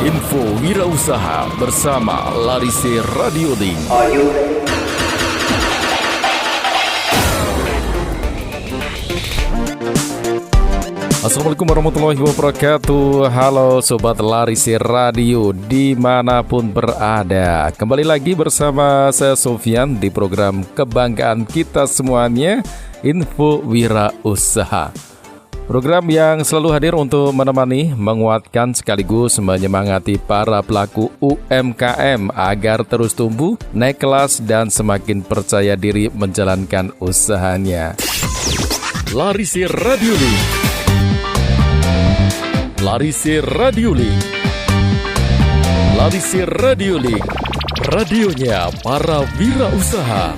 Info Wirausaha bersama Larise Radio Link. Assalamualaikum warahmatullahi wabarakatuh. Halo Sobat Larise Radio dimanapun berada. Kembali lagi bersama saya Sofyan di program kebanggaan kita semuanya, Info Wirausaha. Program yang selalu hadir untuk menemani, menguatkan sekaligus menyemangati para pelaku UMKM agar terus tumbuh, naik kelas dan semakin percaya diri menjalankan usahanya. Larise Radio Link. Larise Radio Link. Larise Radio Link. Radionya para wirausaha.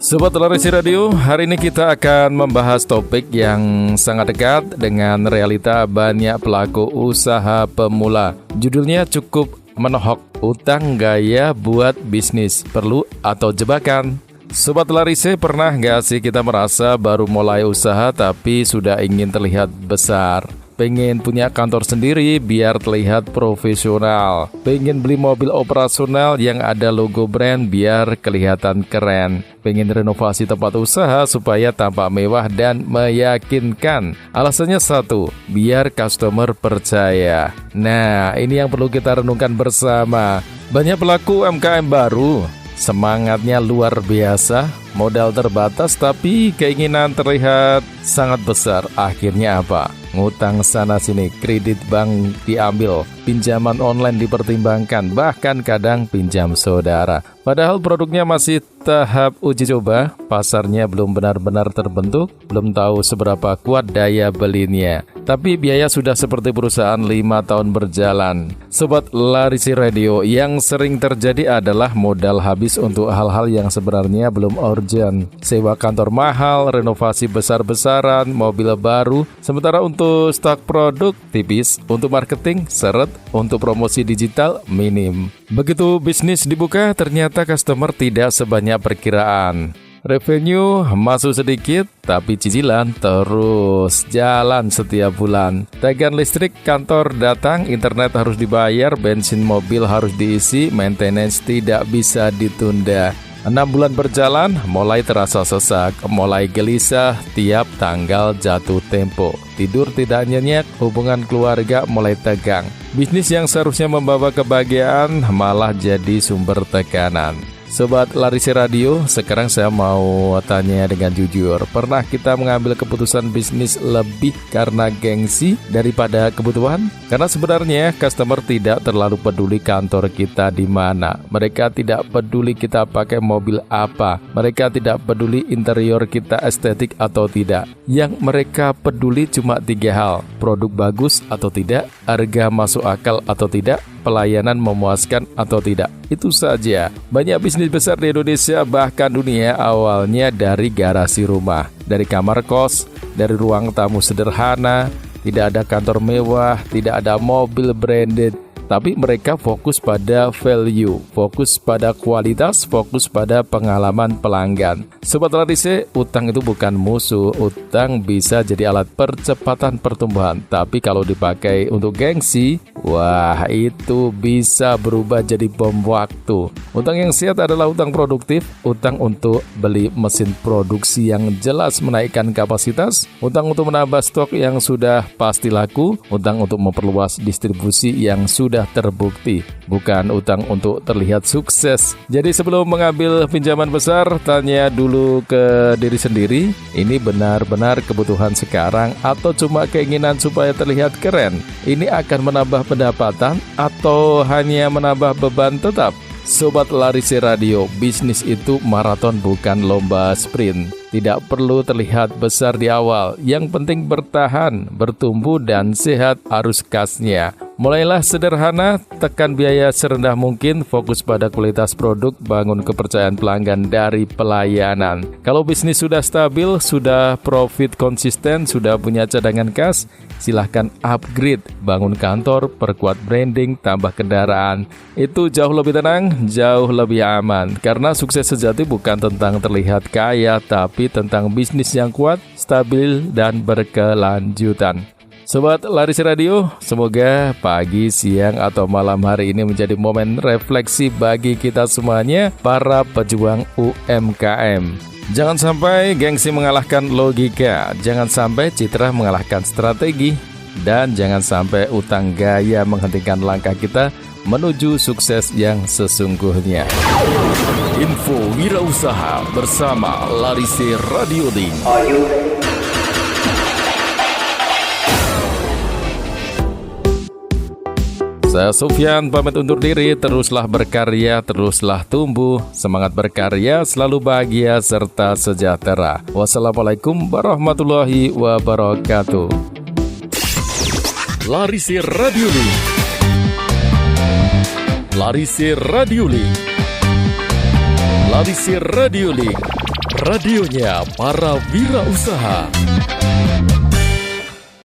Sobat Larise Radio, hari ini kita akan membahas topik yang sangat dekat dengan realita banyak pelaku usaha pemula. Judulnya cukup menohok, utang gaya buat bisnis, perlu atau jebakan? Sobat Larise, pernah gak sih kita merasa baru mulai usaha tapi sudah ingin terlihat besar? Pengen punya kantor sendiri biar terlihat profesional. Pengen beli mobil operasional yang ada logo brand biar kelihatan keren. Pengen renovasi tempat usaha supaya tampak mewah dan meyakinkan. Alasannya satu, biar customer percaya. Nah, ini yang perlu kita renungkan bersama. Banyak pelaku UMKM baru, semangatnya luar biasa, modal terbatas tapi keinginan terlihat sangat besar. Akhirnya apa? Ngutang sana-sini, kredit bank diambil, pinjaman online dipertimbangkan, bahkan kadang pinjam saudara. Padahal produknya masih tahap uji coba, pasarnya belum benar-benar terbentuk, belum tahu seberapa kuat daya belinya. Tapi biaya sudah seperti perusahaan 5 tahun berjalan. Sobat Larise Radio, yang sering terjadi adalah modal habis untuk hal-hal yang sebenarnya belum urgent. Sewa kantor mahal, renovasi besar-besaran, mobil baru, sementara untuk stok produk tipis, untuk marketing seret, untuk promosi digital minim. Begitu bisnis dibuka, ternyata customer tidak sebanyak perkiraan. Revenue masuk sedikit, tapi cicilan terus jalan setiap bulan. Tagihan listrik kantor datang, internet harus dibayar, bensin mobil harus diisi, maintenance tidak bisa ditunda. 6 bulan berjalan, mulai terasa sesak, mulai gelisah, tiap tanggal jatuh tempo. Tidur tidak nyenyak, hubungan keluarga mulai tegang. Bisnis yang seharusnya membawa kebahagiaan malah jadi sumber tekanan. Sobat Larise Radio, sekarang saya mau tanya dengan jujur. Pernah kita mengambil keputusan bisnis lebih karena gengsi daripada kebutuhan? Karena sebenarnya customer tidak terlalu peduli kantor kita di mana. Mereka tidak peduli kita pakai mobil apa. Mereka tidak peduli interior kita estetik atau tidak. Yang mereka peduli cuma 3 hal. Produk bagus atau tidak, harga masuk akal atau tidak, pelayanan memuaskan atau tidak. Itu saja. Banyak bisnis besar di Indonesia bahkan dunia awalnya dari garasi rumah, dari kamar kos, dari ruang tamu sederhana, tidak ada kantor mewah, tidak ada mobil branded. Tapi mereka fokus pada value, fokus pada kualitas, fokus pada pengalaman pelanggan. Sobat Larise, utang itu bukan musuh. Utang bisa jadi alat percepatan pertumbuhan. Tapi kalau dipakai untuk gengsi, wah itu bisa berubah jadi bom waktu. Utang yang sehat adalah utang produktif, utang untuk beli mesin produksi yang jelas menaikkan kapasitas, utang untuk menambah stok yang sudah pasti laku, utang untuk memperluas distribusi yang sudah terbukti, bukan utang untuk terlihat sukses. Jadi sebelum mengambil pinjaman besar, tanya dulu ke diri sendiri, ini benar-benar kebutuhan sekarang atau cuma keinginan supaya terlihat keren? Ini akan menambah pendapatan atau hanya menambah beban tetap? Sobat Larise Radio, bisnis itu maraton bukan lomba sprint. Tidak perlu terlihat besar di awal, yang penting bertahan, bertumbuh dan sehat arus kasnya. Mulailah sederhana, tekan biaya serendah mungkin, fokus pada kualitas produk, bangun kepercayaan pelanggan dari pelayanan. Kalau bisnis sudah stabil, sudah profit konsisten, sudah punya cadangan kas, silahkan upgrade, bangun kantor, perkuat branding, tambah kendaraan. Itu jauh lebih tenang, jauh lebih aman. Karena sukses sejati bukan tentang terlihat kaya, tapi tentang bisnis yang kuat, stabil, dan berkelanjutan. Sobat Laris Radio, semoga pagi, siang, atau malam hari ini menjadi momen refleksi bagi kita semuanya, para pejuang UMKM. Jangan sampai gengsi mengalahkan logika, jangan sampai citra mengalahkan strategi, dan jangan sampai utang gaya menghentikan langkah kita menuju sukses yang sesungguhnya. Info Wirausaha bersama Laris Radio Link. Saya Sufyan pamit undur diri, teruslah berkarya, teruslah tumbuh, semangat berkarya, selalu bahagia serta sejahtera. Wassalamualaikum warahmatullahi wabarakatuh. Laris Radio Link. Laris Radio Link. Laris Radio Link. Radionya para wirausaha.